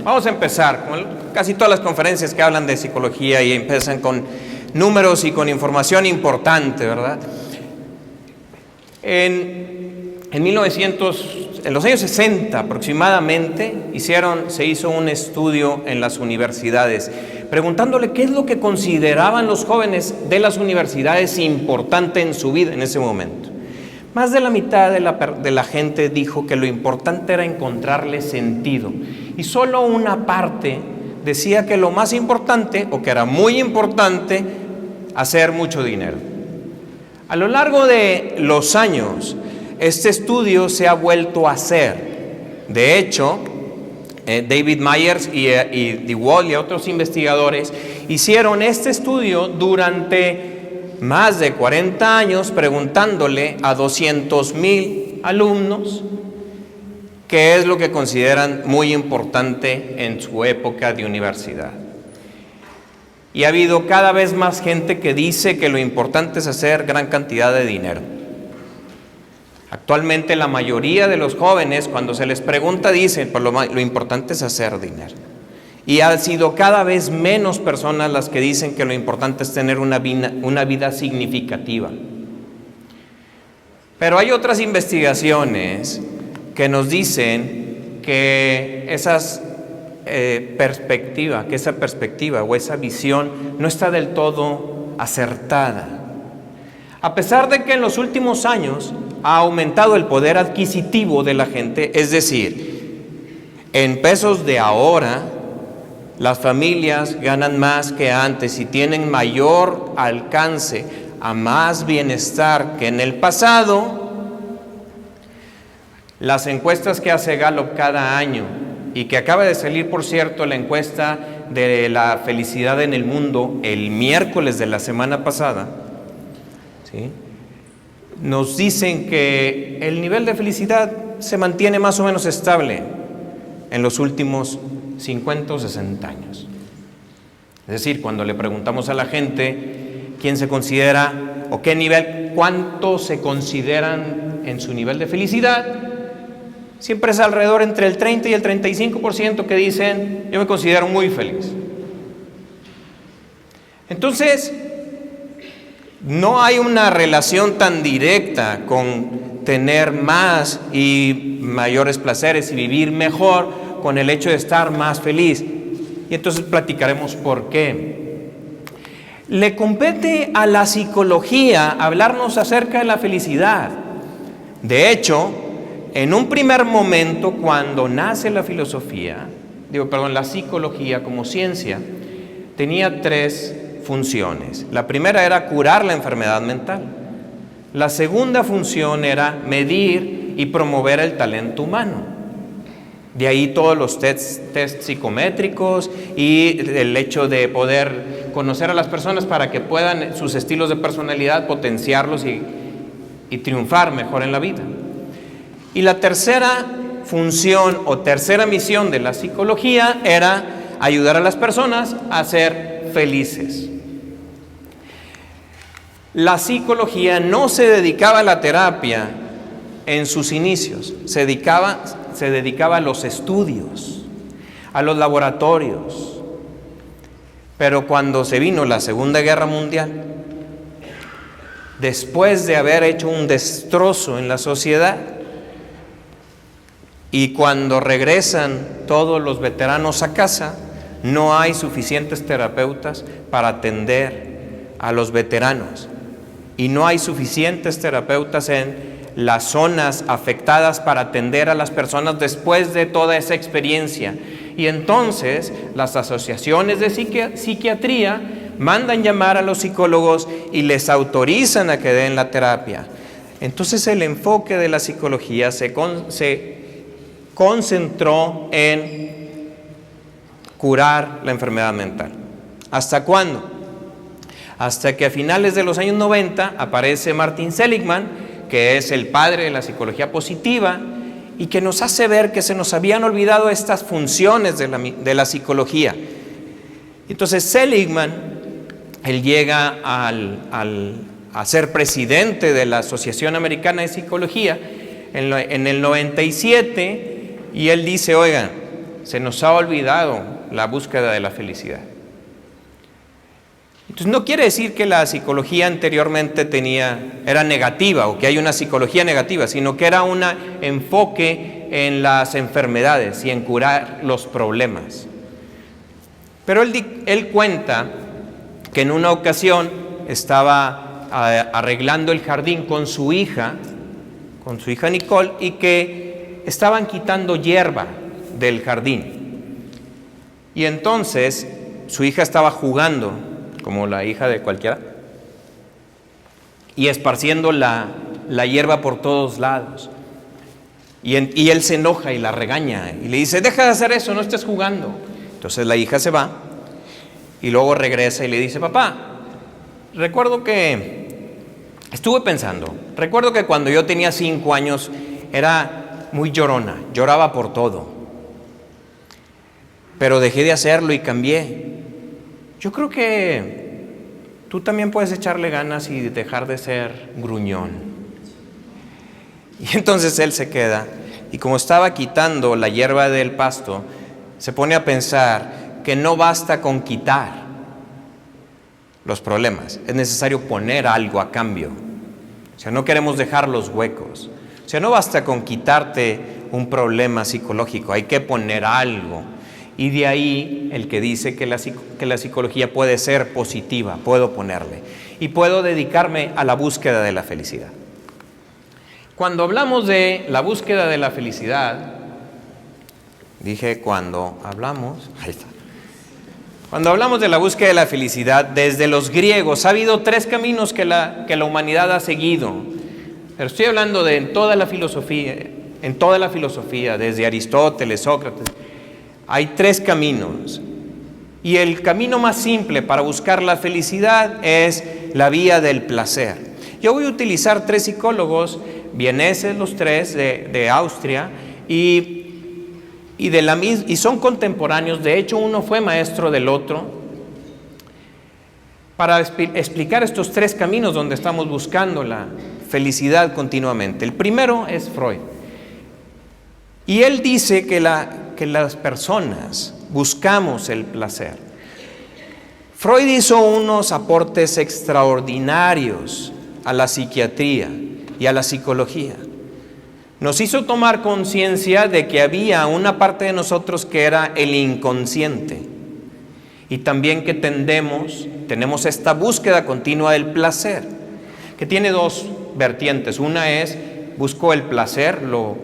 Vamos a empezar con casi todas las conferencias que hablan de psicología y empiezan con números y con información importante, ¿verdad? En los años 60 aproximadamente se hizo un estudio en las universidades preguntándole qué es lo que consideraban los jóvenes de las universidades importante en su vida en ese momento. Más de la mitad de la gente dijo que lo importante era encontrarle sentido, y solo una parte decía que lo más importante, o que era muy importante, hacer mucho dinero. A lo largo de los años, este estudio se ha vuelto a hacer. De hecho, David Myers y DeWalt y otros investigadores hicieron este estudio durante más de 40 años, preguntándole a 200,000 alumnos qué es lo que consideran muy importante en su época de universidad. Y ha habido cada vez más gente que dice que lo importante es hacer gran cantidad de dinero. Actualmente la mayoría de los jóvenes, cuando se les pregunta, dicen, pues lo importante es hacer dinero. Y ha sido cada vez menos personas las que dicen que lo importante es tener una vida significativa. Pero hay otras investigaciones que nos dicen que esa perspectiva o esa visión no está del todo acertada. A pesar de que en los últimos años ha aumentado el poder adquisitivo de la gente, es decir, en pesos de ahora, las familias ganan más que antes y tienen mayor alcance a más bienestar que en el pasado. Las encuestas que hace Gallup cada año, y que acaba de salir, por cierto, la encuesta de la felicidad en el mundo el miércoles de la semana pasada, ¿sí?, nos dicen que el nivel de felicidad se mantiene más o menos estable en los últimos 50 o 60 años. Es decir, cuando le preguntamos a la gente quién se considera o qué nivel, cuánto se consideran en su nivel de felicidad, siempre es alrededor entre el 30 y el 35% que dicen, yo me considero muy feliz. Entonces, no hay una relación tan directa con tener más y mayores placeres y vivir mejor con el hecho de estar más feliz. Y entonces platicaremos por qué. Le compete a la psicología hablarnos acerca de la felicidad. De hecho, en un primer momento, cuando nace la la psicología como ciencia, tenía tres funciones. La primera era curar la enfermedad mental. La segunda función era medir y promover el talento humano. De ahí todos los test psicométricos y el hecho de poder conocer a las personas para que puedan sus estilos de personalidad potenciarlos y triunfar mejor en la vida. Y la tercera función o tercera misión de la psicología era ayudar a las personas a ser felices. La psicología no se dedicaba a la terapia en sus inicios, se dedicaba a los estudios, a los laboratorios. Pero cuando se vino la Segunda Guerra Mundial, después de haber hecho un destrozo en la sociedad, y cuando regresan todos los veteranos a casa, no hay suficientes terapeutas para atender a los veteranos. Y no hay suficientes terapeutas en las zonas afectadas para atender a las personas después de toda esa experiencia. Y entonces las asociaciones de psiquiatría mandan llamar a los psicólogos y les autorizan a que den la terapia. Entonces el enfoque de la psicología se concentró en curar la enfermedad mental. ¿Hasta cuándo? Hasta que a finales de los años 90 aparece Martin Seligman, que es el padre de la psicología positiva, y que nos hace ver que se nos habían olvidado estas funciones de la psicología. Entonces Seligman, él llega a ser presidente de la Asociación Americana de Psicología en el 97, y él dice, oigan, se nos ha olvidado la búsqueda de la felicidad. Entonces no quiere decir que la psicología anteriormente era negativa o que hay una psicología negativa, sino que era un enfoque en las enfermedades y en curar los problemas. Pero él cuenta que en una ocasión estaba arreglando el jardín con su hija Nicole, y que estaban quitando hierba del jardín. Y entonces su hija estaba jugando, como la hija de cualquiera, y esparciendo la hierba por todos lados. Y él se enoja y la regaña y le dice: deja de hacer eso, no estés jugando. Entonces la hija se va y luego regresa y le dice: papá, recuerdo que cuando yo tenía 5 años era muy llorona, lloraba por todo, pero dejé de hacerlo y cambié. Yo creo que tú también puedes echarle ganas y dejar de ser gruñón. Y entonces él se queda, y como estaba quitando la hierba del pasto, se pone a pensar que no basta con quitar los problemas, es necesario poner algo a cambio. O sea, no queremos dejar los huecos. O sea, no basta con quitarte un problema psicológico, hay que poner algo. Y de ahí el que dice que la psicología puede ser positiva, puedo ponerle. Y puedo dedicarme a la búsqueda de la felicidad. Cuando hablamos de la búsqueda de la felicidad, Cuando hablamos de la búsqueda de la felicidad, desde los griegos, ha habido 3 caminos que la humanidad ha seguido. Pero estoy hablando de en toda la filosofía, desde Aristóteles, Sócrates. Hay 3 caminos. Y el camino más simple para buscar la felicidad es la vía del placer. Yo voy a utilizar 3 psicólogos vieneses, los 3 de Austria, y son contemporáneos. De hecho, uno fue maestro del otro, para explicar estos 3 caminos donde estamos buscando la felicidad continuamente. El primero es Freud. Y él dice que las personas buscamos el placer. Freud hizo unos aportes extraordinarios a la psiquiatría y a la psicología. Nos hizo tomar conciencia de que había una parte de nosotros que era el inconsciente, y también que tenemos esta búsqueda continua del placer, que tiene 2 vertientes. Una es: busco el placer, lo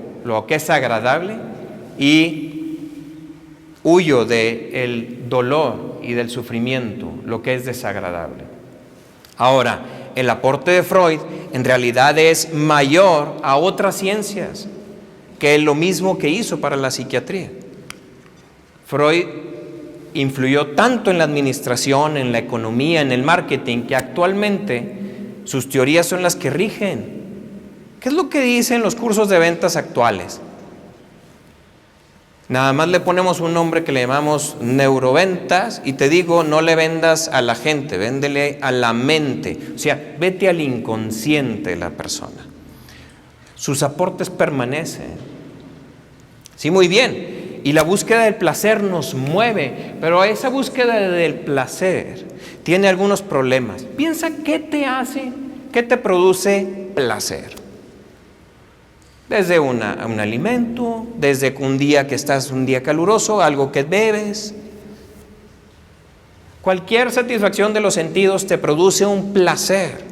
que es agradable, y huyo del dolor y del sufrimiento, lo que es desagradable. Ahora, el aporte de Freud en realidad es mayor a otras ciencias, que es lo mismo que hizo para la psiquiatría. Freud influyó tanto en la administración, en la economía, en el marketing, que actualmente sus teorías son las que rigen. ¿Qué es lo que dicen los cursos de ventas actuales? Nada más le ponemos un nombre que le llamamos neuroventas, y te digo, no le vendas a la gente, véndele a la mente. O sea, vete al inconsciente de la persona. Sus aportes permanecen. Sí, muy bien. Y la búsqueda del placer nos mueve, pero esa búsqueda del placer tiene algunos problemas. Piensa qué te produce placer. Desde un alimento, desde un día que estás un día caluroso, algo que bebes. Cualquier satisfacción de los sentidos te produce un placer.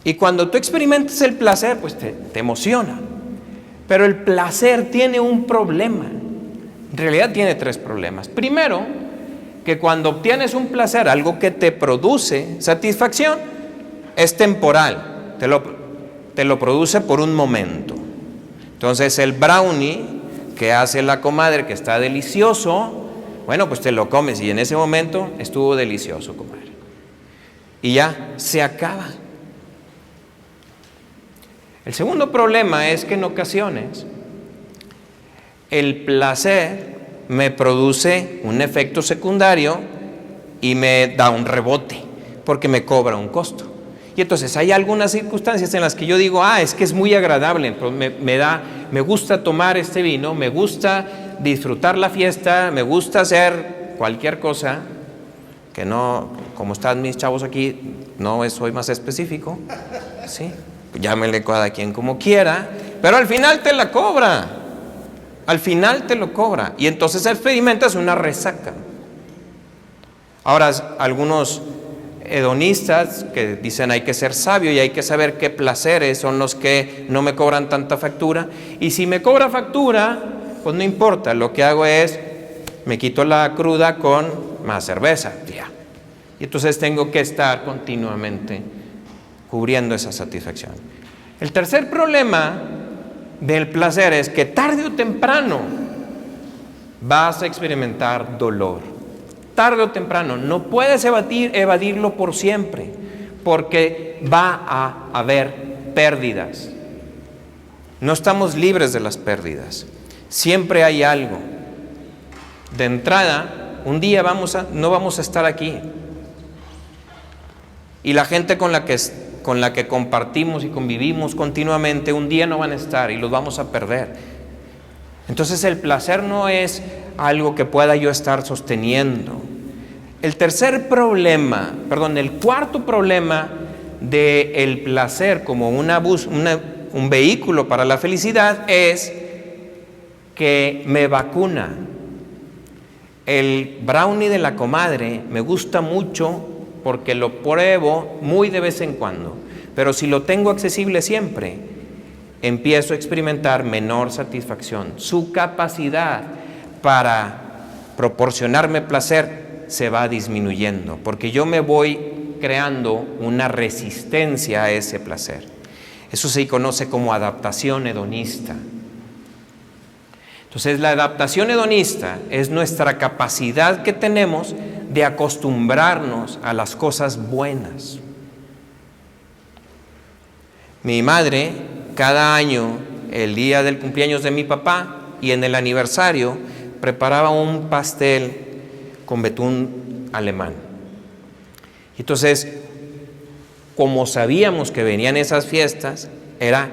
Y cuando tú experimentas el placer, pues te emociona. Pero el placer tiene un problema. En realidad tiene 3 problemas. Primero, que cuando obtienes un placer, algo que te produce satisfacción, es temporal. Te lo produce por un momento. Entonces el brownie que hace la comadre, que está delicioso, bueno, pues te lo comes y en ese momento estuvo delicioso, comadre. Y ya se acaba. El segundo problema es que en ocasiones el placer me produce un efecto secundario y me da un rebote, porque me cobra un costo. Y entonces hay algunas circunstancias en las que yo digo: es que es muy agradable, me gusta tomar este vino, me gusta disfrutar la fiesta, me gusta hacer cualquier cosa, que no, como están mis chavos aquí, no soy más específico, ¿sí? Llámele cada quien como quiera, pero al final te la cobra, al final te lo cobra, y entonces experimentas una resaca. Ahora, algunos hedonistas que dicen hay que ser sabio y hay que saber qué placeres son los que no me cobran tanta factura, y si me cobra factura, pues no importa, lo que hago es, me quito la cruda con más cerveza, ya. Y entonces tengo que estar continuamente cubriendo esa satisfacción. El tercer problema del placer es que tarde o temprano vas a experimentar dolor. Tarde o temprano, no puedes evadirlo por siempre, porque va a haber pérdidas. No estamos libres de las pérdidas. Siempre hay algo. De entrada, un día no vamos a estar aquí. Y la gente con la que compartimos y convivimos continuamente, un día no van a estar y los vamos a perder. Entonces el placer no es algo que pueda yo estar sosteniendo. El cuarto problema del placer como un vehículo para la felicidad es que me vacuna. El brownie de la comadre me gusta mucho porque lo pruebo muy de vez en cuando, pero si lo tengo accesible siempre, empiezo a experimentar menor satisfacción. Su capacidad para proporcionarme placer se va disminuyendo, porque yo me voy creando una resistencia a ese placer. Eso se conoce como adaptación hedonista. Entonces, la adaptación hedonista es nuestra capacidad que tenemos de acostumbrarnos a las cosas buenas. Mi madre, cada año, el día del cumpleaños de mi papá y en el aniversario, preparaba un pastel con betún alemán. Entonces, como sabíamos que venían esas fiestas, era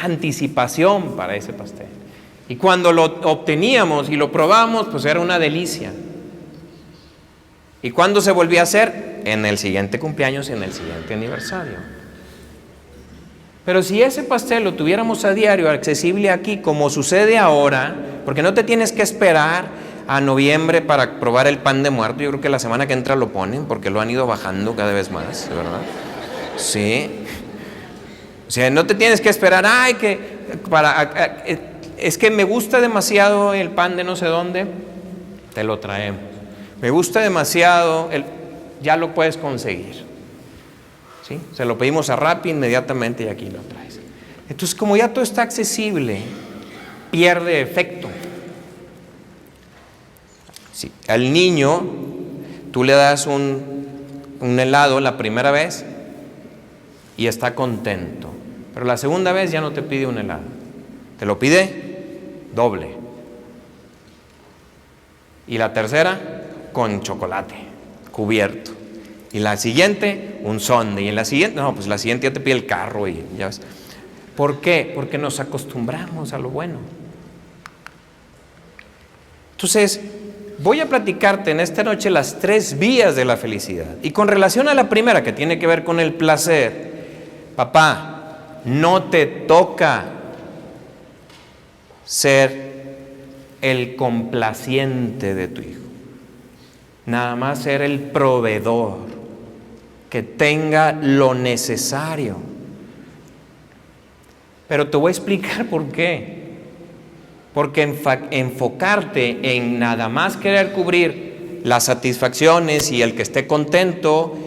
anticipación para ese pastel. Y cuando lo obteníamos y lo probamos, pues era una delicia. ¿Y cuándo se volvía a hacer? En el siguiente cumpleaños y en el siguiente aniversario. Pero si ese pastel lo tuviéramos a diario, accesible aquí, como sucede ahora, porque no te tienes que esperar a noviembre para probar el pan de muerto. Yo creo que la semana que entra lo ponen, porque lo han ido bajando cada vez más, ¿verdad? Sí. O sea, no te tienes que esperar, es que me gusta demasiado el pan de no sé dónde, te lo traemos. Me gusta demasiado, ya lo puedes conseguir. ¿Sí? Se lo pedimos a Rappi inmediatamente y aquí lo traes. Entonces, como ya todo está accesible, pierde efecto. Sí. Al niño, tú le das un helado la primera vez y está contento. Pero la segunda vez ya no te pide un helado. Te lo pide doble. Y la tercera, con chocolate, cubierto. Y la siguiente, un sundae. Y en la siguiente, no, pues la siguiente ya te pide el carro y ya ves. ¿Por qué? Porque nos acostumbramos a lo bueno. Entonces, voy a platicarte en esta noche las 3 vías de la felicidad. Y con relación a la primera, que tiene que ver con el placer, papá, no te toca ser el complaciente de tu hijo. Nada más ser el proveedor, que tenga lo necesario. Pero te voy a explicar por qué. Porque enfocarte en nada más querer cubrir las satisfacciones y el que esté contento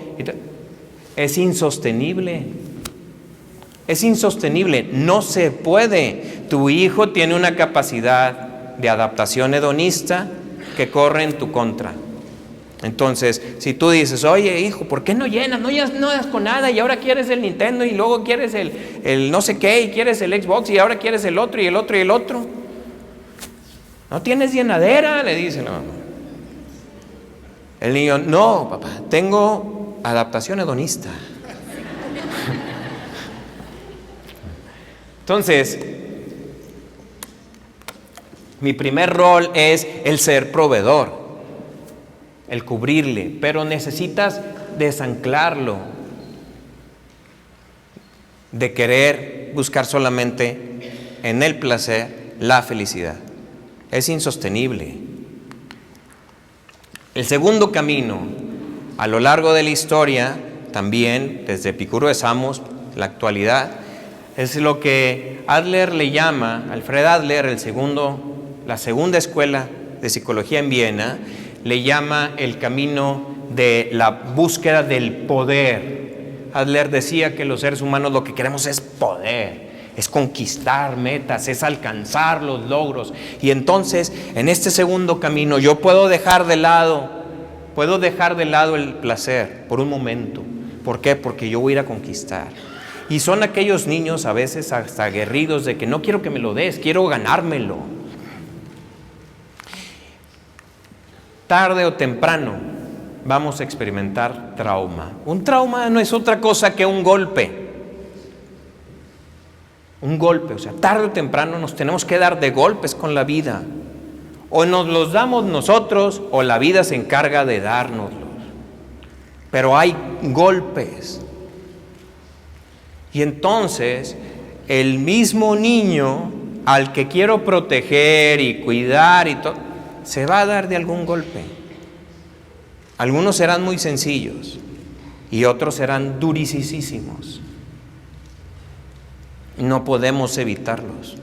es insostenible. Es insostenible, no se puede. Tu hijo tiene una capacidad de adaptación hedonista que corre en tu contra. Entonces, si tú dices, oye hijo, ¿por qué no llenas? No das con nada y ahora quieres el Nintendo y luego quieres el no sé qué y quieres el Xbox y ahora quieres el otro y el otro y el otro. ¿No tienes llenadera?, le dice la mamá. El niño, no, papá, tengo adaptación hedonista. Entonces, Mi primer rol es el ser proveedor, el cubrirle, pero necesitas desanclarlo de querer buscar solamente en el placer la felicidad. Es insostenible. El segundo camino, a lo largo de la historia, también desde Epicuro de Samos, la actualidad, es lo que Adler le llama, Alfred Adler, la segunda escuela de psicología en Viena, le llama el camino de la búsqueda del poder. Adler decía que los seres humanos lo que queremos es poder, es conquistar metas, es alcanzar los logros. Y entonces, en este segundo camino, yo puedo dejar de lado el placer por un momento. ¿Por qué? Porque yo voy a ir a conquistar. Y son aquellos niños a veces hasta aguerridos de que no quiero que me lo des, quiero ganármelo. Tarde o temprano vamos a experimentar trauma. Un trauma no es otra cosa que un golpe. Un golpe, o sea, tarde o temprano nos tenemos que dar de golpes con la vida. O nos los damos nosotros o la vida se encarga de dárnoslos. Pero hay golpes. Y entonces, el mismo niño al que quiero proteger y cuidar y todo, se va a dar de algún golpe. Algunos serán muy sencillos y otros serán durísimos. No podemos evitarlos.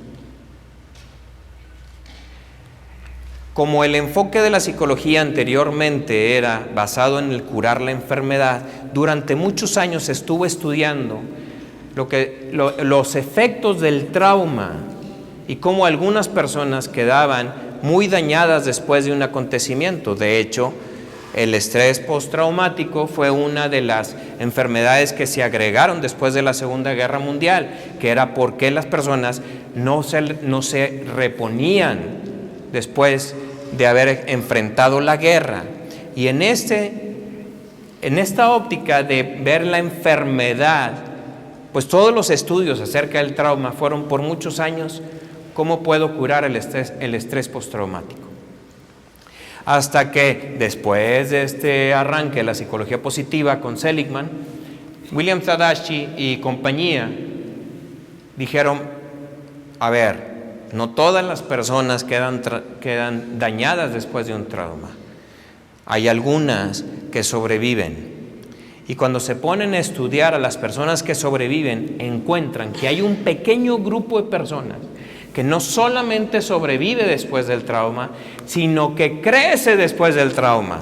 Como el enfoque de la psicología anteriormente era basado en el curar la enfermedad, durante muchos años estuvo estudiando los efectos del trauma y cómo algunas personas quedaban muy dañadas después de un acontecimiento. De hecho, el estrés postraumático fue una de las enfermedades que se agregaron después de la Segunda Guerra Mundial, que era porque las personas no se reponían después de haber enfrentado la guerra. Y en esta óptica de ver la enfermedad, pues todos los estudios acerca del trauma fueron por muchos años cómo puedo curar el estrés postraumático. Hasta que después de este arranque de la psicología positiva con Seligman, William Tadashi y compañía dijeron, a ver, no todas las personas quedan dañadas después de un trauma. Hay algunas que sobreviven. Y cuando se ponen a estudiar a las personas que sobreviven, encuentran que hay un pequeño grupo de personas que no solamente sobrevive después del trauma, sino que crece después del trauma.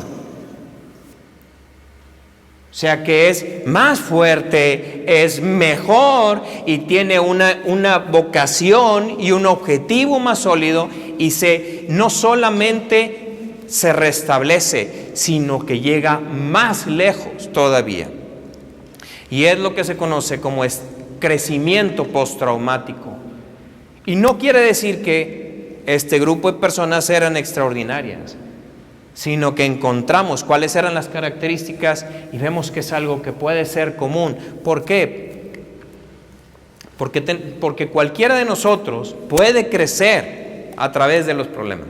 O sea que es más fuerte, es mejor y tiene una vocación y un objetivo más sólido y no solamente se restablece, sino que llega más lejos todavía. Y es lo que se conoce como crecimiento postraumático. Y no quiere decir que este grupo de personas eran extraordinarias, sino que encontramos cuáles eran las características y vemos que es algo que puede ser común. ¿Por qué? Porque cualquiera de nosotros puede crecer a través de los problemas.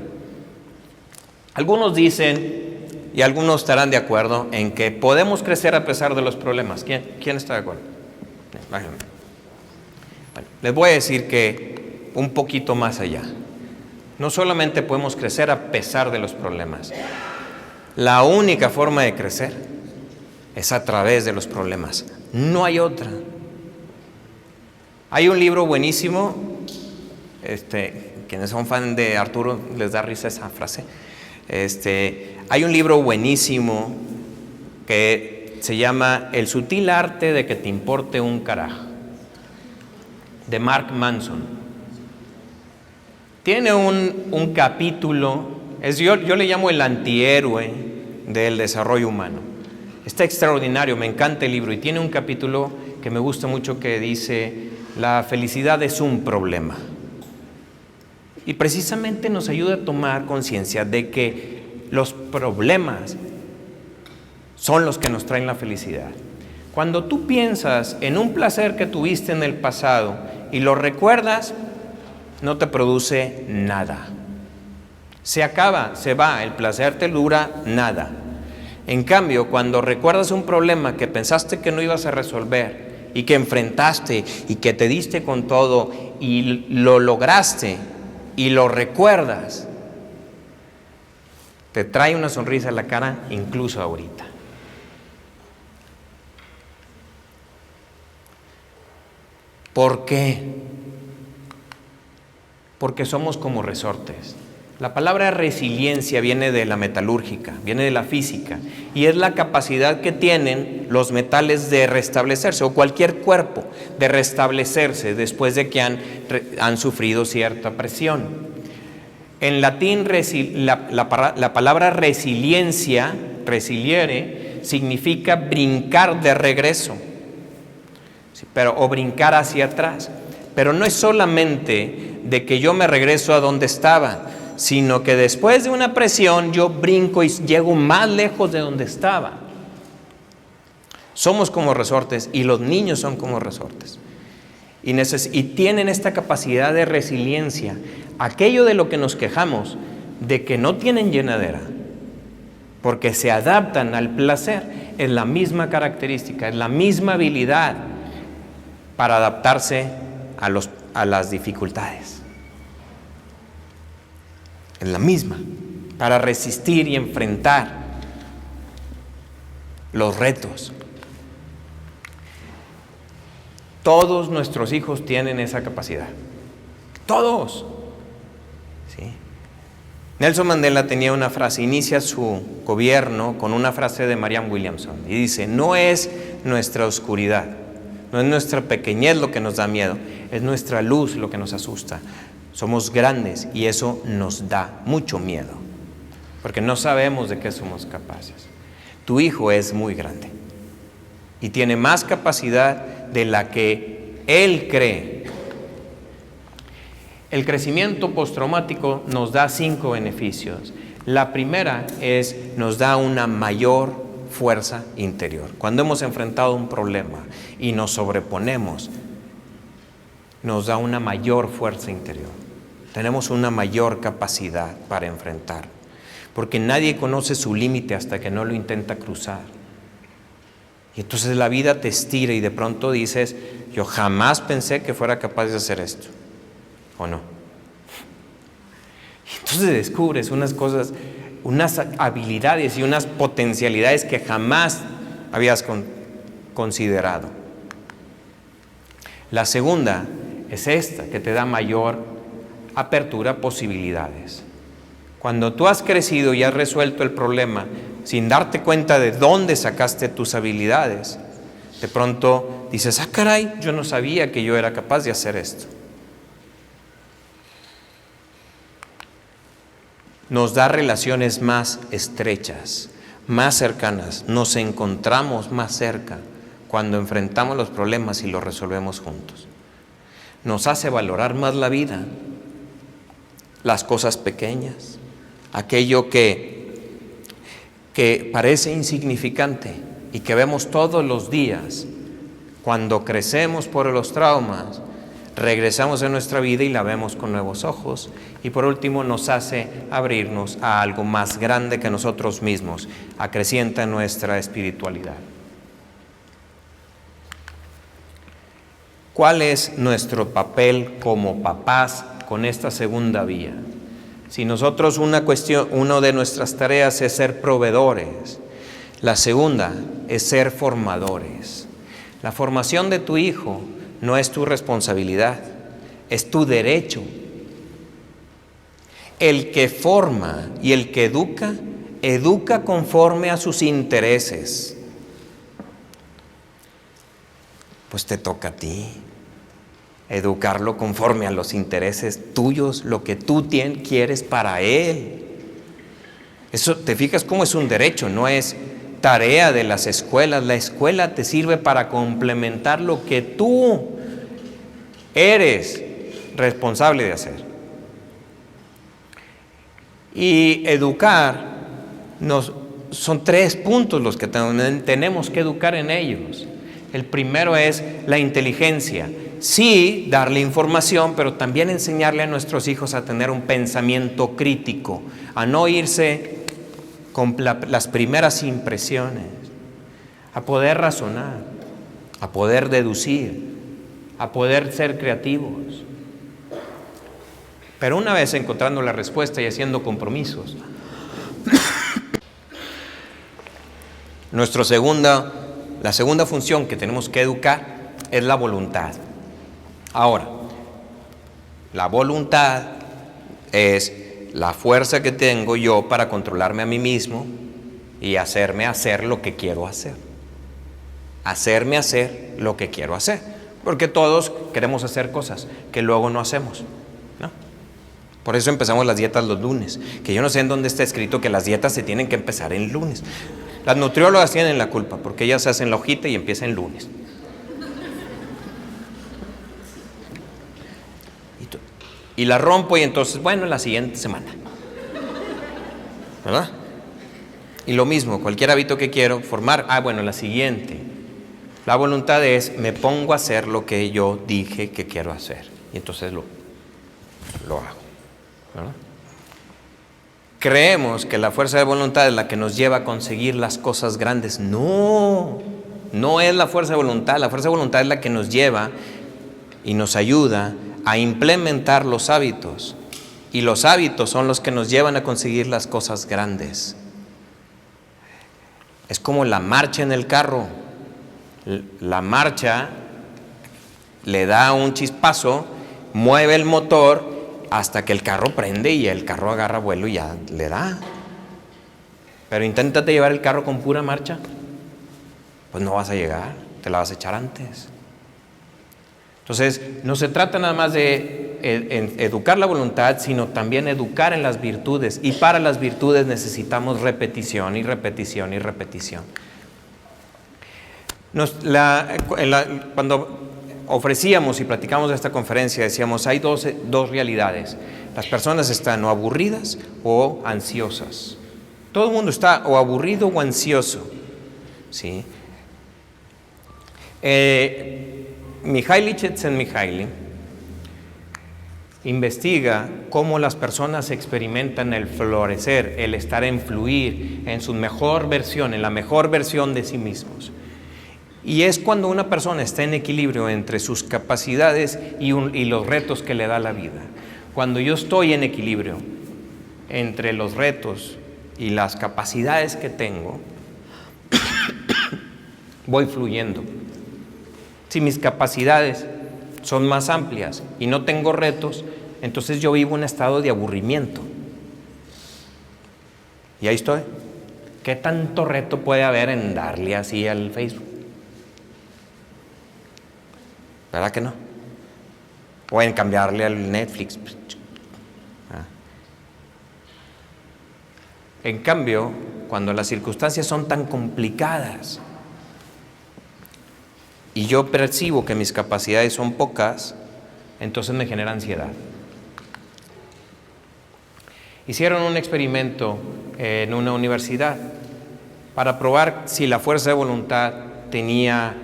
Algunos dicen, y algunos estarán de acuerdo, en que podemos crecer a pesar de los problemas. ¿Quién está de acuerdo? Bueno, les voy a decir que un poquito más allá. No solamente podemos crecer a pesar de los problemas. La única forma de crecer es a través de los problemas. No hay otra. Hay un libro buenísimo, quienes son fan de Arturo les da risa esa frase. Hay un libro buenísimo que se llama El sutil arte de que te importe un carajo, de Mark Manson. Tiene un capítulo, yo le llamo el antihéroe del desarrollo humano. Está extraordinario, me encanta el libro y tiene un capítulo que me gusta mucho que dice, la felicidad es un problema. Y precisamente nos ayuda a tomar conciencia de que los problemas son los que nos traen la felicidad. Cuando tú piensas en un placer que tuviste en el pasado y lo recuerdas, no te produce nada. Se acaba, se va, el placer te dura nada. En cambio, cuando recuerdas un problema que pensaste que no ibas a resolver y que enfrentaste y que te diste con todo y lo lograste y lo recuerdas, te trae una sonrisa a la cara incluso ahorita. ¿Por qué? Porque somos como resortes. La palabra resiliencia viene de la metalúrgica, viene de la física, y es la capacidad que tienen los metales de restablecerse, o cualquier cuerpo de restablecerse después de que han sufrido cierta presión. En latín, la palabra resiliencia, resiliere, significa brincar de regreso, o brincar hacia atrás. Pero no es solamente de que yo me regreso a donde estaba, sino que después de una presión yo brinco y llego más lejos de donde estaba. Somos como resortes y los niños son como resortes. Y tienen esta capacidad de resiliencia. Aquello de lo que nos quejamos, de que no tienen llenadera, porque se adaptan al placer, es la misma característica, es la misma habilidad para adaptarse a las dificultades. Es la misma, para resistir y enfrentar los retos. Todos nuestros hijos tienen esa capacidad. Todos. ¿Sí? Nelson Mandela tenía una frase, inicia su gobierno con una frase de Marianne Williamson y dice: no es nuestra oscuridad, no es nuestra pequeñez lo que nos da miedo, es nuestra luz lo que nos asusta. Somos grandes y eso nos da mucho miedo, porque no sabemos de qué somos capaces. Tu hijo es muy grande y tiene más capacidad de la que él cree. El crecimiento postraumático nos da 5 beneficios. La primera es, nos da una mayor fuerza interior. Cuando hemos enfrentado un problema y nos sobreponemos, nos da una mayor fuerza interior. Tenemos una mayor capacidad para enfrentar, porque nadie conoce su límite hasta que no lo intenta cruzar. Y entonces la vida te estira y de pronto dices: yo jamás pensé que fuera capaz de hacer esto, ¿o no? Y entonces descubres unas cosas, unas habilidades y unas potencialidades que jamás habías considerado. La segunda es esta, que te da mayor apertura a posibilidades. Cuando tú has crecido y has resuelto el problema sin darte cuenta de dónde sacaste tus habilidades, de pronto dices: ah, caray, yo no sabía que yo era capaz de hacer esto. Nos da relaciones más estrechas, más cercanas, nos encontramos más cerca cuando enfrentamos los problemas y los resolvemos juntos. Nos hace valorar más la vida, las cosas pequeñas, aquello que parece insignificante y que vemos todos los días. Cuando crecemos por los traumas, regresamos a nuestra vida y la vemos con nuevos ojos. Y por último, nos hace abrirnos a algo más grande que nosotros mismos, acrecienta nuestra espiritualidad. ¿Cuál es nuestro papel como papás con esta segunda vía? Si nosotros una de nuestras tareas es ser proveedores, la segunda es ser formadores. La formación de tu hijo no es tu responsabilidad, es tu derecho. El que forma y el que educa, educa conforme a sus intereses. Pues te toca a ti educarlo conforme a los intereses tuyos, lo que tú quieres para él. Eso, ¿te fijas cómo es un derecho? No es tarea de las escuelas. La escuela te sirve para complementar lo que tú eres responsable de hacer. Y educar, son 3 puntos los que tenemos que educar en ellos. El primero es la inteligencia. sí darle información, pero también enseñarle a nuestros hijos a tener un pensamiento crítico, a no irse con las primeras impresiones, a poder razonar, a poder deducir, a poder ser creativos. Pero una vez encontrando la respuesta y haciendo compromisos, la segunda función que tenemos que educar es la voluntad. Ahora, la voluntad es la fuerza que tengo yo para controlarme a mí mismo y hacerme hacer lo que quiero hacer. Hacerme hacer lo que quiero hacer. Porque todos queremos hacer cosas que luego no hacemos, ¿no? Por eso empezamos las dietas los lunes, que yo no sé en dónde está escrito que las dietas se tienen que empezar en lunes. Las nutriólogas tienen la culpa, porque ellas hacen la hojita y empiezan en lunes. Y la rompo y entonces, bueno, la siguiente semana. ¿Verdad? Y lo mismo, cualquier hábito que quiero formar, bueno, la siguiente. La voluntad es, me pongo a hacer lo que yo dije que quiero hacer. Y entonces lo hago. ¿Verdad? Creemos que la fuerza de voluntad es la que nos lleva a conseguir las cosas grandes. No es la fuerza de voluntad. La fuerza de voluntad es la que nos lleva y nos ayuda a implementar los hábitos. Y los hábitos son los que nos llevan a conseguir las cosas grandes. Es como la marcha en el carro. La marcha le da un chispazo, mueve el motor hasta que el carro prende y el carro agarra vuelo y ya le da. Pero inténtate llevar el carro con pura marcha, pues no vas a llegar, te la vas a echar antes. Entonces, no se trata nada más de educar la voluntad, sino también educar en las virtudes. Y para las virtudes necesitamos repetición y repetición y repetición. Cuando ofrecíamos y platicamos de esta conferencia, decíamos, hay dos realidades. Las personas están o aburridas o ansiosas. Todo el mundo está o aburrido o ansioso, ¿sí? Mihaly Csikszentmihalyi investiga cómo las personas experimentan el florecer, el estar en fluir, en su mejor versión, en la mejor versión de sí mismos. Y es cuando una persona está en equilibrio entre sus capacidades y los retos que le da la vida. Cuando yo estoy en equilibrio entre los retos y las capacidades que tengo, voy fluyendo. Si mis capacidades son más amplias y no tengo retos, entonces yo vivo un estado de aburrimiento. Y ahí estoy. ¿Qué tanto reto puede haber en darle así al Facebook? ¿Verdad que no? O en cambiarle al Netflix. En cambio, cuando las circunstancias son tan complicadas y yo percibo que mis capacidades son pocas, entonces me genera ansiedad. Hicieron un experimento en una universidad para probar si la fuerza de voluntad tenía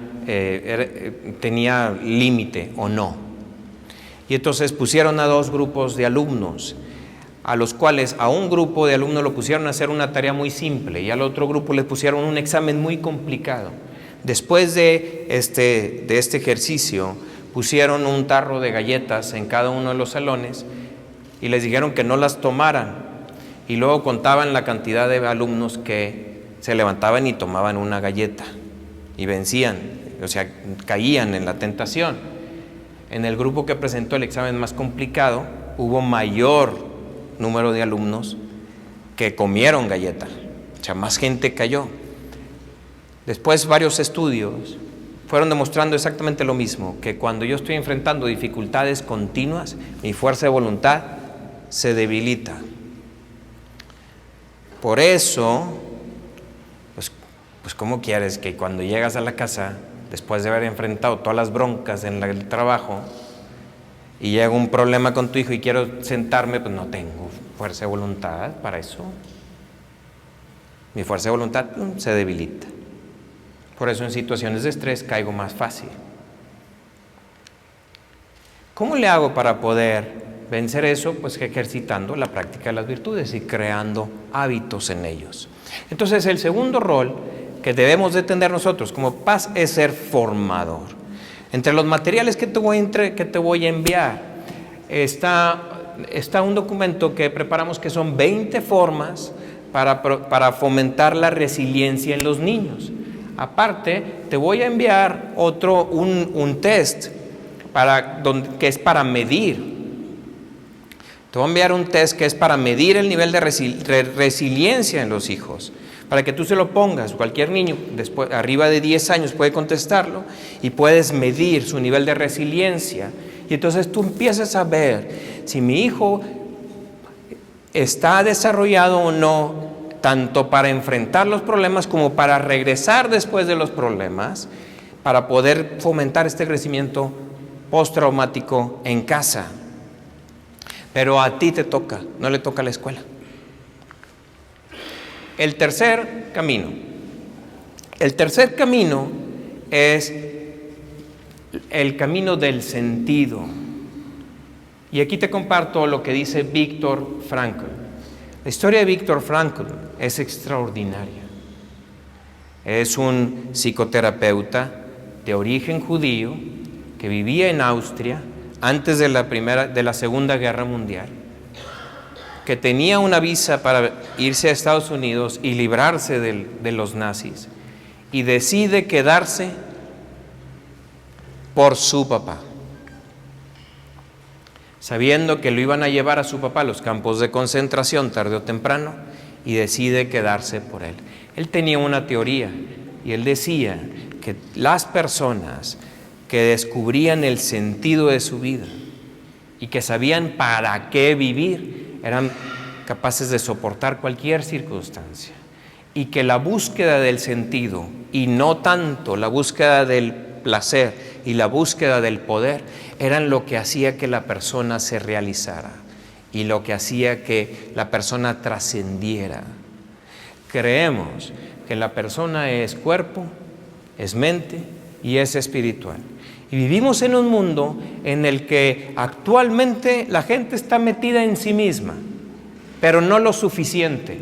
límite o no. Y entonces pusieron a dos grupos de alumnos, a los cuales a un grupo de alumnos lo pusieron a hacer una tarea muy simple y al otro grupo les pusieron un examen muy complicado. Después de este ejercicio pusieron un tarro de galletas en cada uno de los salones y les dijeron que no las tomaran, y luego contaban la cantidad de alumnos que se levantaban y tomaban una galleta y vencían, o sea, caían en la tentación. En el grupo que presentó el examen más complicado hubo mayor número de alumnos que comieron galleta, o sea, más gente cayó. Después varios estudios fueron demostrando exactamente lo mismo, que cuando yo estoy enfrentando dificultades continuas, mi fuerza de voluntad se debilita. Por eso, pues ¿cómo quieres que cuando llegas a la casa, después de haber enfrentado todas las broncas en el trabajo, y llega un problema con tu hijo y quiero sentarme, pues no tengo fuerza de voluntad para eso? Mi fuerza de voluntad se debilita. Por eso en situaciones de estrés caigo más fácil. ¿Cómo le hago para poder vencer eso? Pues ejercitando la práctica de las virtudes y creando hábitos en ellos. Entonces, el segundo rol que debemos de tener nosotros como paz es ser formador. Entre los materiales que te voy a enviar está un documento que preparamos que son 20 formas para fomentar la resiliencia en los niños. Aparte, te voy a enviar un test que es para medir. Te voy a enviar un test que es para medir el nivel de resiliencia en los hijos, para que tú se lo pongas. Cualquier niño después, arriba de 10 años puede contestarlo y puedes medir su nivel de resiliencia. Y entonces tú empiezas a ver si mi hijo está desarrollado o no, tanto para enfrentar los problemas como para regresar después de los problemas, para poder fomentar este crecimiento postraumático en casa. Pero a ti te toca, no le toca a la escuela. El tercer camino es el camino del sentido. Y aquí te comparto lo que dice Viktor Frankl. La historia de Viktor Frankl es extraordinaria. Es un psicoterapeuta de origen judío que vivía en Austria antes de la Segunda Guerra Mundial, que tenía una visa para irse a Estados Unidos y librarse de los nazis, y decide quedarse por su papá, sabiendo que lo iban a llevar a su papá a los campos de concentración tarde o temprano, y decide quedarse por él. Él tenía una teoría, y él decía que las personas que descubrían el sentido de su vida y que sabían para qué vivir, eran capaces de soportar cualquier circunstancia, y que la búsqueda del sentido, y no tanto la búsqueda del placer y la búsqueda del poder, eran lo que hacía que la persona se realizara y lo que hacía que la persona trascendiera. Creemos que la persona es cuerpo, es mente y es espiritual. Y vivimos en un mundo en el que actualmente la gente está metida en sí misma, pero no lo suficiente.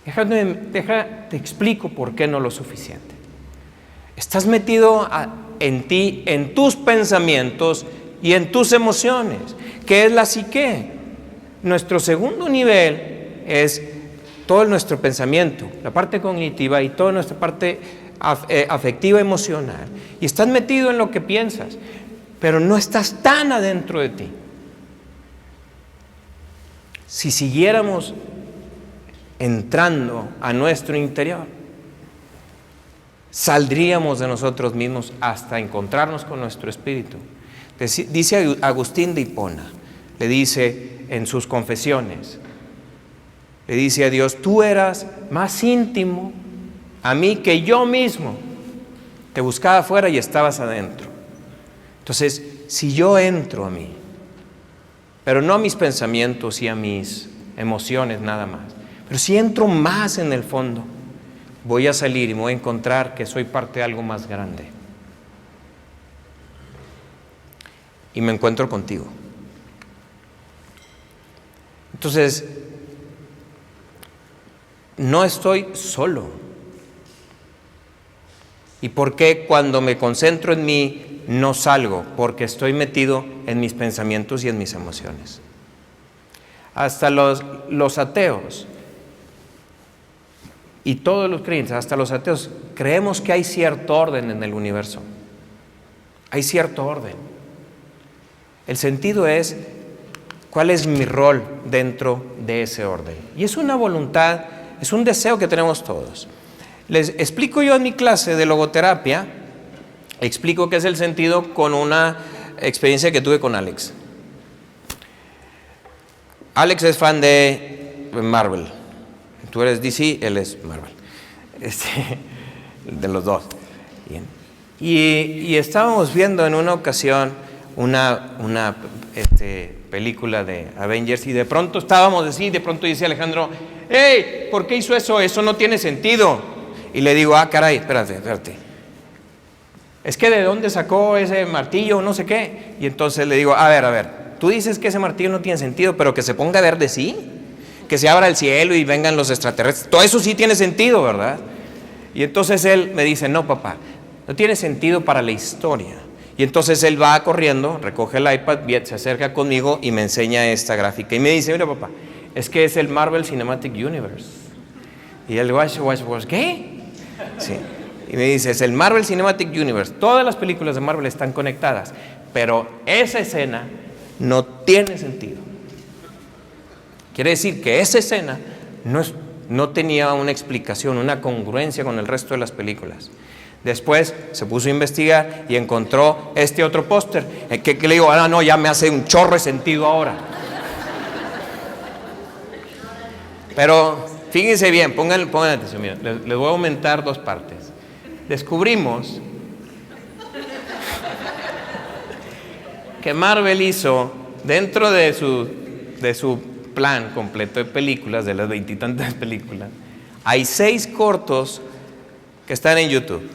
Te explico por qué no lo suficiente. Estás metido en ti, en tus pensamientos y en tus emociones, que es la psique. Nuestro segundo nivel es todo nuestro pensamiento, la parte cognitiva y toda nuestra parte afectiva, emocional. Y estás metido en lo que piensas, pero no estás tan adentro de ti. Si siguiéramos entrando a nuestro interior, saldríamos de nosotros mismos hasta encontrarnos con nuestro espíritu. Dice Agustín de Hipona, le dice en sus confesiones, le dice a Dios: tú eras más íntimo a mí que yo mismo. Te buscaba afuera y estabas adentro. Entonces, si yo entro a mí, pero no a mis pensamientos y a mis emociones nada más, pero si entro más en el fondo, voy a salir y me voy a encontrar que soy parte de algo más grande. Y me encuentro contigo. Entonces, no estoy solo. ¿Y por qué cuando me concentro en mí no salgo? Porque estoy metido en mis pensamientos y en mis emociones. Hasta los ateos y todos los creyentes, hasta los ateos, creemos que hay cierto orden en el universo. Hay cierto orden. El sentido es, ¿cuál es mi rol dentro de ese orden? Y es una voluntad, es un deseo que tenemos todos. Les explico yo en mi clase de logoterapia, explico qué es el sentido con una experiencia que tuve con Alex. Alex es fan de Marvel. Tú eres DC, él es Marvel. De los dos. Bien. Y estábamos viendo en una ocasión una película de Avengers, y de pronto estábamos así, de pronto dice Alejandro: ¡hey! ¿Por qué hizo eso? Eso no tiene sentido. Y le digo: caray, espérate. es que de dónde sacó ese martillo, no sé qué. Y entonces le digo, a ver, tú dices que ese martillo no tiene sentido, pero que se ponga verde, sí. Que se abra el cielo y vengan los extraterrestres. Todo eso sí tiene sentido, ¿verdad? Y entonces él me dice, no, papá, no tiene sentido para la historia. Y entonces él va corriendo, recoge el iPad, se acerca conmigo y me enseña esta gráfica. Y me dice, mira, papá, es que es el Marvel Cinematic Universe. Y él, ¿qué? Sí. Y me dice, es el Marvel Cinematic Universe. Todas las películas de Marvel están conectadas, pero esa escena no tiene sentido. Quiere decir que esa escena no tenía una explicación, una congruencia con el resto de las películas. Después se puso a investigar y encontró este otro póster, que le digo, no, ya me hace un chorro de sentido ahora. Pero fíjense bien, pongan atención, miren, les voy a aumentar 2 partes. Descubrimos que Marvel hizo, dentro de su plan completo de películas, de las 20 y tantas películas, hay 6 cortos que están en YouTube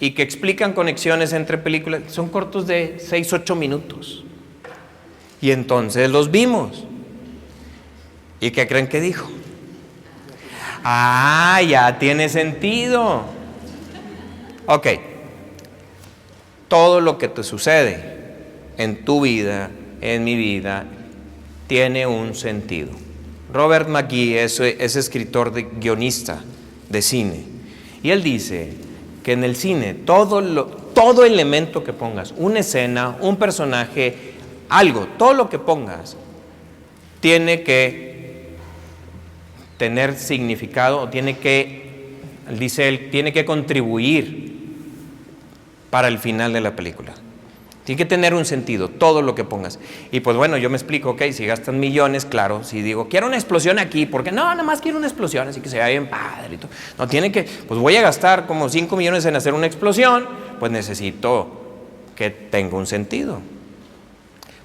y que explican conexiones entre películas. Son cortos de 6-8 minutos. Y entonces los vimos. ¿Y qué creen que dijo? Ah, ya tiene sentido. Ok. Todo lo que te sucede en tu vida, en mi vida, tiene un sentido. Robert McGee es escritor, guionista de cine. Y él dice que en el cine todo elemento que pongas, una escena, un personaje, algo, todo lo que pongas, tiene que tener significado, o dice él, tiene que contribuir para el final de la película. Tiene que tener un sentido, todo lo que pongas. Y pues bueno, yo me explico, ok, si gastan millones, claro, si digo, quiero una explosión aquí, porque no, nada más quiero una explosión, así que se vea bien padre y todo. No, pues voy a gastar como 5 millones en hacer una explosión, pues necesito que tenga un sentido.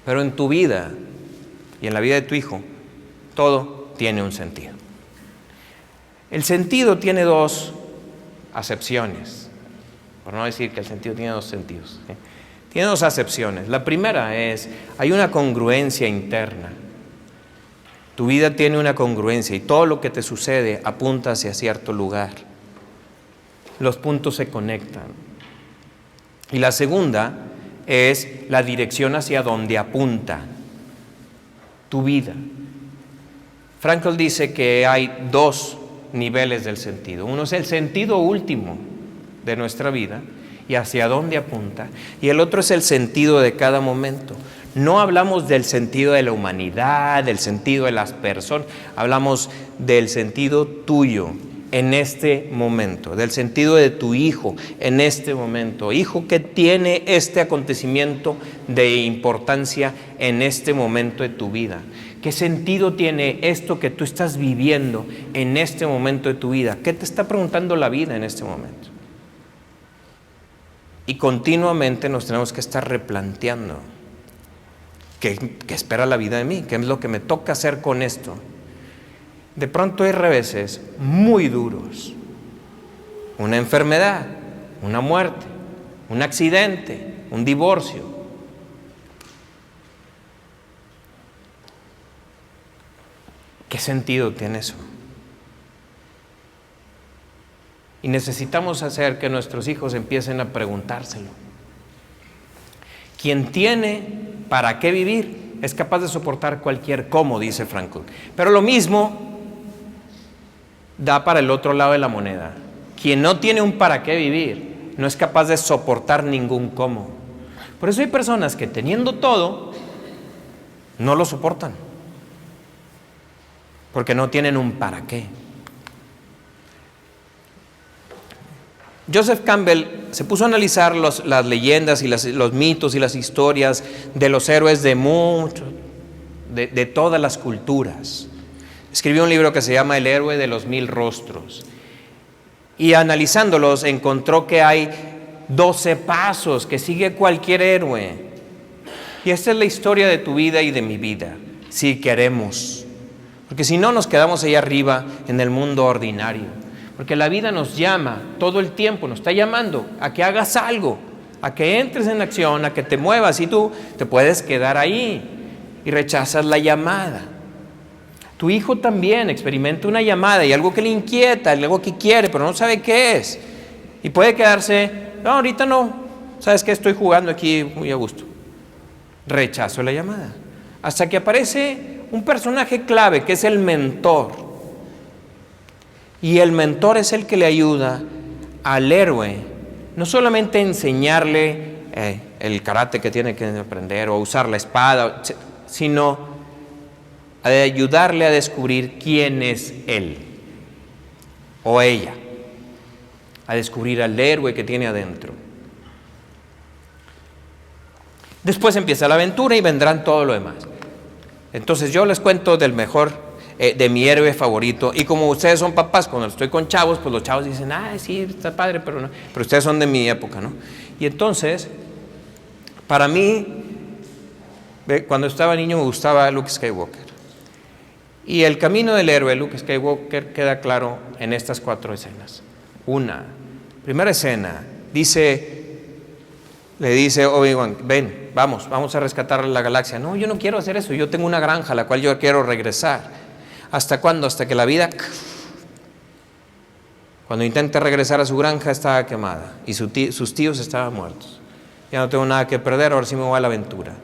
Pero en tu vida y en la vida de tu hijo, todo tiene un sentido. El sentido tiene 2 acepciones, por no decir que el sentido tiene 2 sentidos, ¿sí? Tiene 2 acepciones. La primera es, hay una congruencia interna. Tu vida tiene una congruencia y todo lo que te sucede apunta hacia cierto lugar. Los puntos se conectan. Y la segunda es la dirección hacia donde apunta tu vida. Frankl dice que hay 2 niveles del sentido. Uno es el sentido último de nuestra vida y hacia dónde apunta, y el otro es el sentido de cada momento. No hablamos del sentido de la humanidad, del sentido de las personas, hablamos del sentido tuyo en este momento, del sentido de tu hijo en este momento. Hijo que tiene este acontecimiento de importancia en este momento de tu vida. ¿Qué sentido tiene esto que tú estás viviendo en este momento de tu vida? ¿Qué te está preguntando la vida en este momento? Y continuamente nos tenemos que estar replanteando ¿qué espera la vida de mí? ¿Qué es lo que me toca hacer con esto? De pronto hay reveses muy duros. Una enfermedad, una muerte, un accidente, un divorcio. ¿Qué sentido tiene eso? Y necesitamos hacer que nuestros hijos empiecen a preguntárselo. Quien tiene para qué vivir es capaz de soportar cualquier cómo, dice Frankl. Pero lo mismo da para el otro lado de la moneda. Quien no tiene un para qué vivir no es capaz de soportar ningún cómo. Por eso hay personas que teniendo todo no lo soportan, porque no tienen un para qué. Joseph Campbell se puso a analizar las leyendas y los mitos y las historias de los héroes de todas las culturas. Escribió un libro que se llama El héroe de los 1000 rostros. Y analizándolos encontró que hay 12 pasos que sigue cualquier héroe. Y esta es la historia de tu vida y de mi vida, si queremos. Porque si no, nos quedamos ahí arriba en el mundo ordinario. Porque la vida nos llama todo el tiempo, nos está llamando a que hagas algo. a que entres en acción, a que te muevas, y tú te puedes quedar ahí y rechazas la llamada. Tu hijo también experimenta una llamada y algo que le inquieta, algo que quiere, pero no sabe qué es. Y puede quedarse, no, ahorita no, ¿sabes qué? Estoy jugando aquí muy a gusto. Rechazo la llamada. Hasta que aparece un personaje clave, que es el mentor. Y el mentor es el que le ayuda al héroe, no solamente a enseñarle el karate que tiene que aprender o usar la espada, sino a ayudarle a descubrir quién es él o ella, a descubrir al héroe que tiene adentro. Después empieza la aventura y vendrán todo lo demás. Entonces yo les cuento del mejor, de mi héroe favorito, y como ustedes son papás, cuando estoy con chavos, pues los chavos dicen, sí, está padre, pero no, pero ustedes son de mi época, ¿no? Y entonces, para mí, cuando estaba niño me gustaba Luke Skywalker. Y el camino del héroe Luke Skywalker queda claro en estas 4 escenas. Primera escena, le dice Obi-Wan, ven, vamos a rescatar la galaxia. No, yo no quiero hacer eso, yo tengo una granja a la cual yo quiero regresar. ¿Hasta cuándo? Hasta que la vida, cuando intenta regresar a su granja, estaba quemada y sus tíos estaban muertos. Ya no tengo nada que perder, ahora sí me voy a la aventura.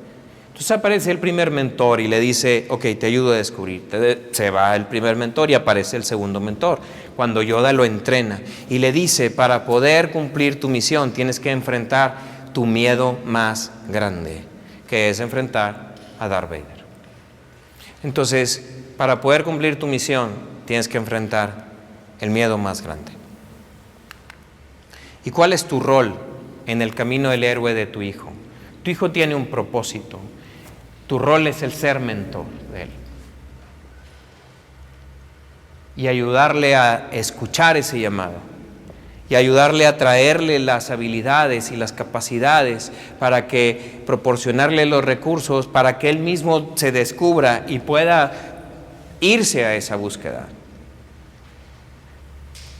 Entonces aparece el primer mentor y le dice, ok, te ayudo a descubrir. Se va el primer mentor y aparece el segundo mentor, cuando Yoda lo entrena. Y le dice, para poder cumplir tu misión, tienes que enfrentar tu miedo más grande, que es enfrentar a Darth Vader. Entonces, para poder cumplir tu misión, tienes que enfrentar el miedo más grande. ¿Y cuál es tu rol en el camino del héroe de tu hijo? Tu hijo tiene un propósito. Tu rol es el ser mentor de él y ayudarle a escuchar ese llamado y ayudarle a traerle las habilidades y las capacidades para que proporcionarle los recursos para que él mismo se descubra y pueda irse a esa búsqueda.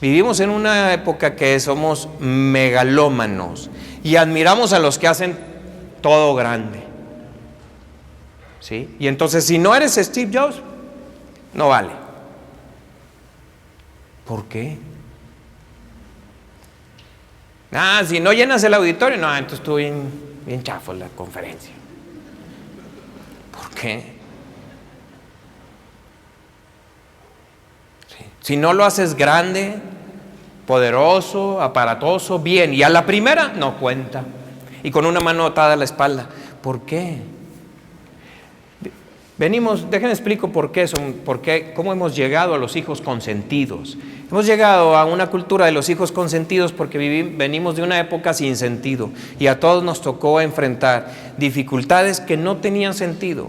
Vivimos en una época que somos megalómanos y admiramos a los que hacen todo grande. ¿Sí? Y entonces, si no eres Steve Jobs, no vale. ¿Por qué? Si no llenas el auditorio, no, entonces estuvo bien chafo la conferencia. ¿Por qué? ¿Sí? Si no lo haces grande, poderoso, aparatoso, bien, y a la primera no cuenta, y con una mano atada a la espalda. ¿Por qué? Déjenme explico por qué, cómo hemos llegado a los hijos consentidos. Hemos llegado a una cultura de los hijos consentidos porque venimos de una época sin sentido y a todos nos tocó enfrentar dificultades que no tenían sentido,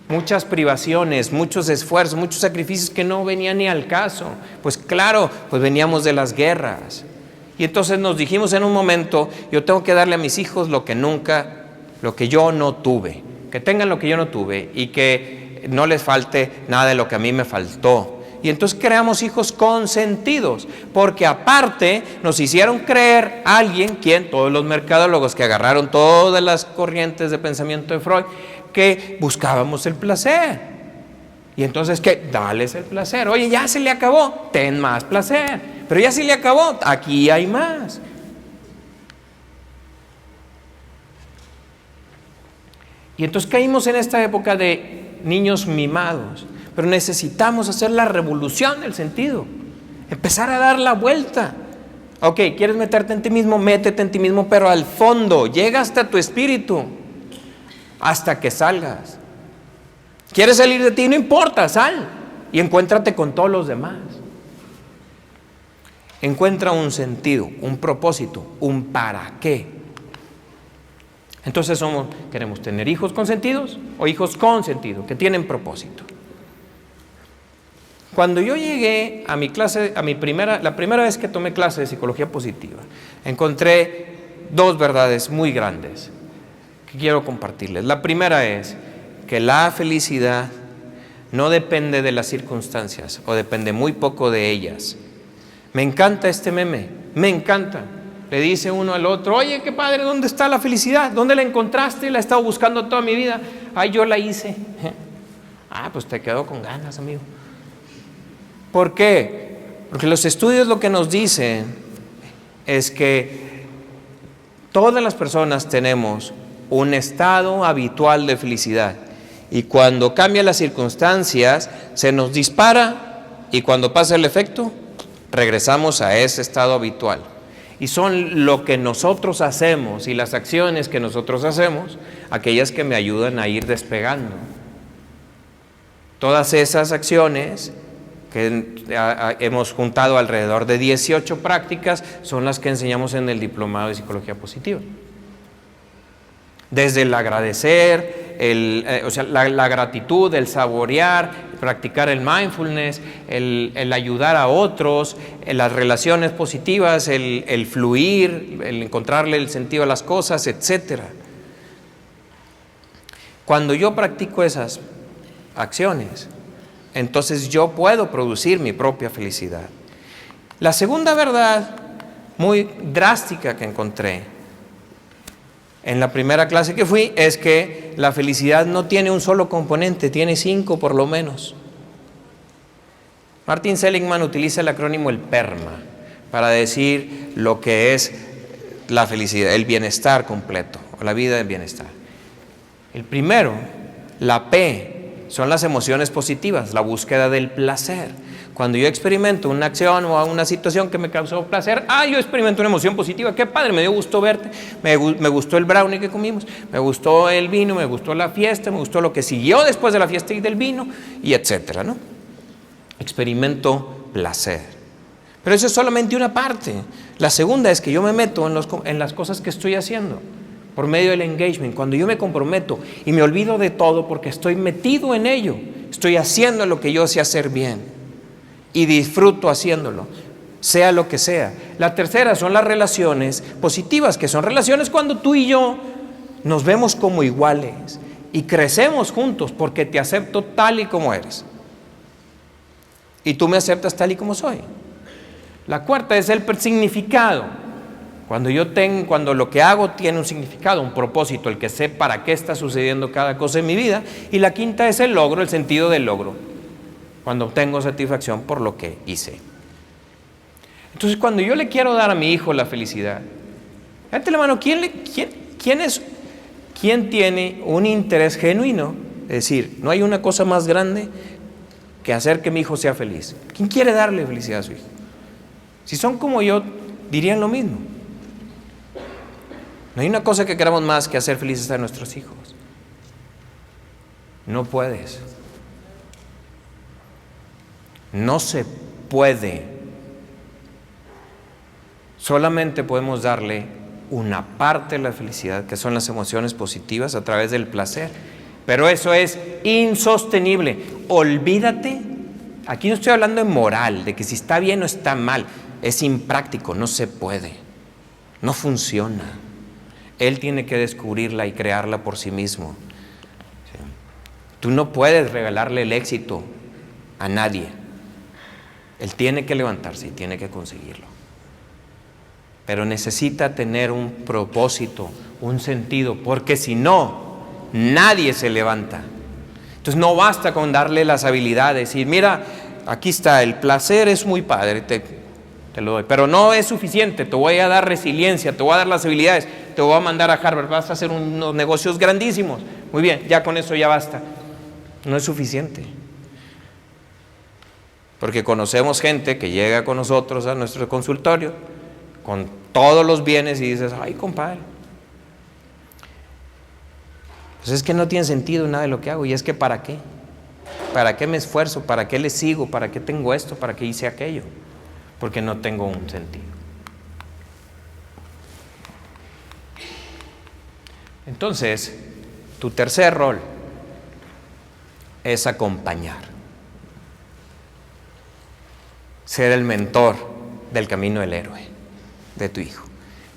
muchas privaciones, muchos esfuerzos, muchos sacrificios que no venían ni al caso. Pues claro, pues veníamos de las guerras y entonces nos dijimos en un momento, yo tengo que darle a mis hijos lo que yo no tuve. Que tengan lo que yo no tuve y que no les falte nada de lo que a mí me faltó. Y entonces creamos hijos consentidos, porque aparte nos hicieron creer todos los mercadólogos que agarraron todas las corrientes de pensamiento de Freud, que buscábamos el placer. Y entonces, ¿qué? Dales el placer. Oye, ya se le acabó, ten más placer. Pero ya se le acabó, aquí hay más. Y entonces caímos en esta época de niños mimados, pero necesitamos hacer la revolución del sentido, empezar a dar la vuelta. Ok, ¿quieres meterte en ti mismo? Métete en ti mismo, pero al fondo, llega hasta tu espíritu, hasta que salgas. ¿Quieres salir de ti? No importa, sal y encuéntrate con todos los demás. Encuentra un sentido, un propósito, un para qué. Entonces queremos tener hijos consentidos o hijos con sentido, que tienen propósito. Cuando yo llegué a mi clase, la primera vez que tomé clase de psicología positiva, encontré 2 verdades muy grandes que quiero compartirles. La primera es que la felicidad no depende de las circunstancias o depende muy poco de ellas. Me encanta este meme, me encanta. Le dice uno al otro, oye, qué padre, ¿dónde está la felicidad? ¿Dónde la encontraste? La he estado buscando toda mi vida. Ay, yo la hice. Ah, pues te quedó con ganas, amigo. ¿Por qué? Porque los estudios lo que nos dicen es que todas las personas tenemos un estado habitual de felicidad. Y cuando cambian las circunstancias, se nos dispara, y cuando pasa el efecto, regresamos a ese estado habitual. Y son lo que nosotros hacemos y las acciones que nosotros hacemos, aquellas que me ayudan a ir despegando. Todas esas acciones que hemos juntado alrededor de 18 prácticas son las que enseñamos en el diplomado de psicología positiva. Desde el agradecer, la gratitud, el saborear, practicar el mindfulness, el ayudar a otros, las relaciones positivas, el fluir, el encontrarle el sentido a las cosas, etc. Cuando yo practico esas acciones, entonces yo puedo producir mi propia felicidad. La segunda verdad muy drástica que encontré en la primera clase que fui es que la felicidad no tiene un solo componente, tiene 5 por lo menos. Martin Seligman utiliza el acrónimo el PERMA para decir lo que es la felicidad, el bienestar completo, o la vida del bienestar. El primero, la P, son las emociones positivas, la búsqueda del placer. Cuando yo experimento una acción o una situación que me causó placer, yo experimento una emoción positiva, qué padre, me dio gusto verte, me gustó el brownie que comimos, me gustó el vino, me gustó la fiesta, me gustó lo que siguió después de la fiesta y del vino, y etcétera, ¿no? Experimento placer. Pero eso es solamente una parte. La segunda es que yo me meto en las cosas que estoy haciendo por medio del engagement. Cuando yo me comprometo y me olvido de todo porque estoy metido en ello, estoy haciendo lo que yo sé hacer bien y disfruto haciéndolo, sea lo que sea. La tercera son las relaciones positivas, que son relaciones cuando tú y yo nos vemos como iguales y crecemos juntos porque te acepto tal y como eres y tú me aceptas tal y como soy. La cuarta es el significado. Cuando lo que hago tiene un significado, un propósito, el que sé para qué está sucediendo cada cosa en mi vida. Y la quinta es el logro, el sentido del logro, cuando obtengo satisfacción por lo que hice. Entonces, cuando yo le quiero dar a mi hijo la felicidad, fíjate, hermano, ¿quién tiene un interés genuino? Es decir, no hay una cosa más grande que hacer que mi hijo sea feliz. ¿Quién quiere darle felicidad a su hijo? Si son como yo, dirían lo mismo. No hay una cosa que queramos más que hacer felices a nuestros hijos. No puedes. No se puede. Solamente podemos darle una parte de la felicidad, que son las emociones positivas, a través del placer. Pero eso es insostenible. Olvídate. Aquí no estoy hablando de moral, de que si está bien o está mal. Es impráctico, no se puede. No funciona. Él tiene que descubrirla y crearla por sí mismo. ¿Sí? Tú no puedes regalarle el éxito a nadie. Él tiene que levantarse y tiene que conseguirlo. Pero necesita tener un propósito, un sentido, porque si no, nadie se levanta. Entonces no basta con darle las habilidades y mira, aquí está, el placer es muy padre, te lo doy, pero no es suficiente, te voy a dar resiliencia, te voy a dar las habilidades, te voy a mandar a Harvard, vas a hacer unos negocios grandísimos. Muy bien, ya con eso ya basta. No es suficiente. Porque conocemos gente que llega con nosotros a nuestro consultorio con todos los bienes y dices, ay, compadre, pues es que no tiene sentido nada de lo que hago. Y es que ¿para qué? ¿Para qué me esfuerzo? ¿Para qué le sigo? ¿Para qué tengo esto? ¿Para qué hice aquello? Porque no tengo un sentido. Entonces, tu tercer rol es acompañar. Ser el mentor del camino del héroe de tu hijo.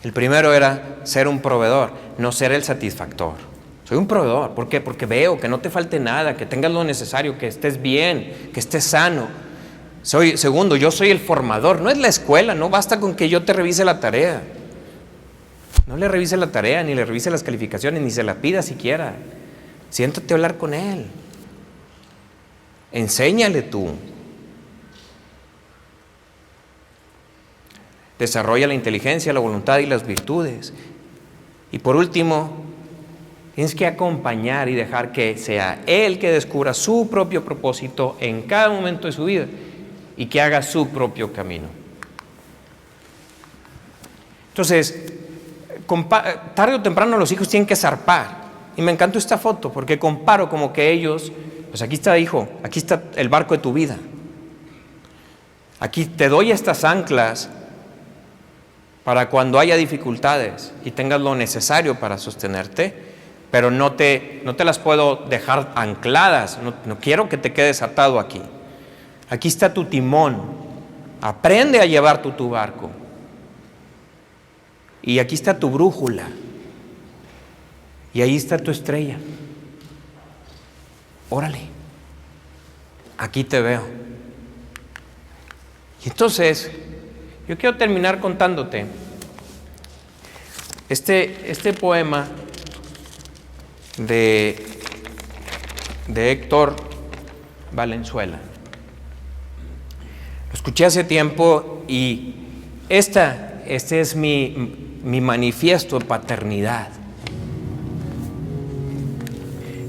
El primero era ser un proveedor, no ser el satisfactor. Soy un proveedor. ¿Por qué? Porque veo que no te falte nada, que tengas lo necesario, que estés bien, que estés sano. Segundo, yo soy el formador. No es la escuela, no basta con que yo te revise la tarea. No le revise la tarea, ni le revise las calificaciones, ni se la pida siquiera. Siéntate a hablar con él. Enséñale tú. Desarrolla la inteligencia, la voluntad y las virtudes. Y por último, tienes que acompañar y dejar que sea él que descubra su propio propósito en cada momento de su vida y que haga su propio camino. Entonces, tarde o temprano los hijos tienen que zarpar. Y me encantó esta foto porque comparo como que ellos, pues aquí está, hijo, aquí está el barco de tu vida. Aquí te doy estas anclas para cuando haya dificultades y tengas lo necesario para sostenerte, pero no te las puedo dejar ancladas, no quiero que te quedes atado aquí. Aquí está tu timón, aprende a llevar tu barco. Y aquí está tu brújula, y ahí está tu estrella. Órale, aquí te veo. Y entonces, yo quiero terminar contándote este poema de Héctor Valenzuela. Lo escuché hace tiempo y este es mi manifiesto de paternidad.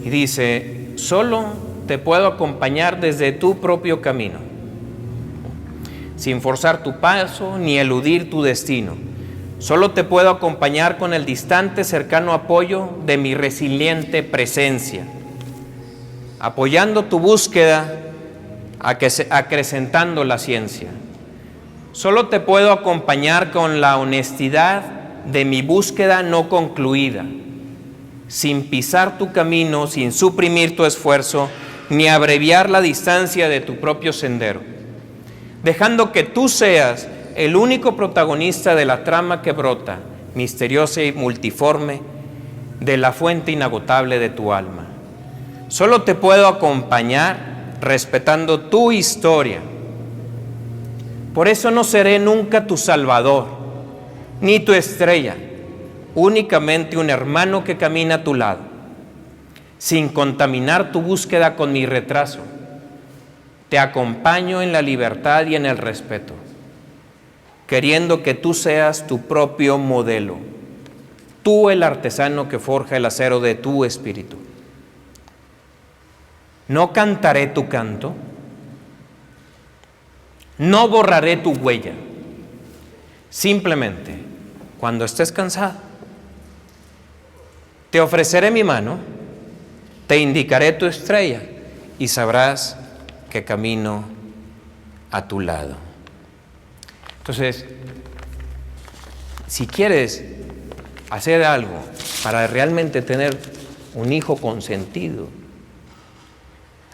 Y dice: solo te puedo acompañar desde tu propio camino, sin forzar tu paso ni eludir tu destino. Solo te puedo acompañar con el distante, cercano apoyo de mi resiliente presencia, apoyando tu búsqueda, acrecentando la ciencia. Solo te puedo acompañar con la honestidad de mi búsqueda no concluida, sin pisar tu camino, sin suprimir tu esfuerzo, ni abreviar la distancia de tu propio sendero, dejando que tú seas el único protagonista de la trama que brota, misteriosa y multiforme, de la fuente inagotable de tu alma. Solo te puedo acompañar respetando tu historia. Por eso no seré nunca tu salvador, ni tu estrella, únicamente un hermano que camina a tu lado, sin contaminar tu búsqueda con mi retraso. Te acompaño en la libertad y en el respeto, queriendo que tú seas tu propio modelo, tú el artesano que forja el acero de tu espíritu. No cantaré tu canto, no borraré tu huella. Simplemente, cuando estés cansado, te ofreceré mi mano, te indicaré tu estrella y sabrás que camino a tu lado. Entonces, si quieres hacer algo para realmente tener un hijo consentido,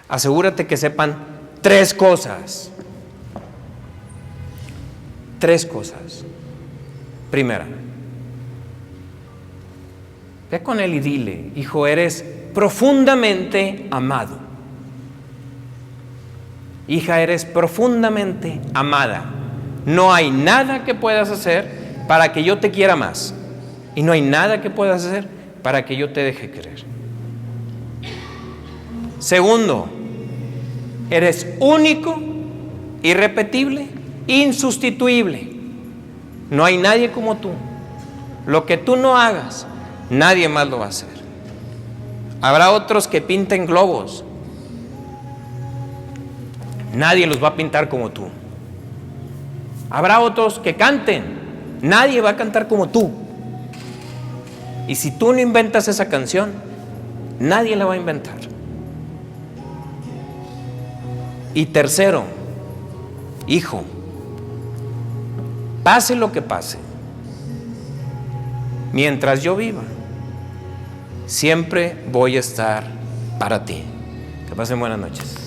asegúrate que sepan 3 cosas. 3 cosas. Primera, ve con él y dile: hijo, eres profundamente amado. Hija, eres profundamente amada. No hay nada que puedas hacer para que yo te quiera más. Y no hay nada que puedas hacer para que yo te deje querer. Segundo, eres único, irrepetible, insustituible. No hay nadie como tú. Lo que tú no hagas, nadie más lo va a hacer. Habrá otros que pinten globos. Nadie los va a pintar como tú. Habrá otros que canten. Nadie va a cantar como tú. Y si tú no inventas esa canción, nadie la va a inventar. Y tercero, hijo, pase lo que pase, mientras yo viva, siempre voy a estar para ti. Que pasen buenas noches.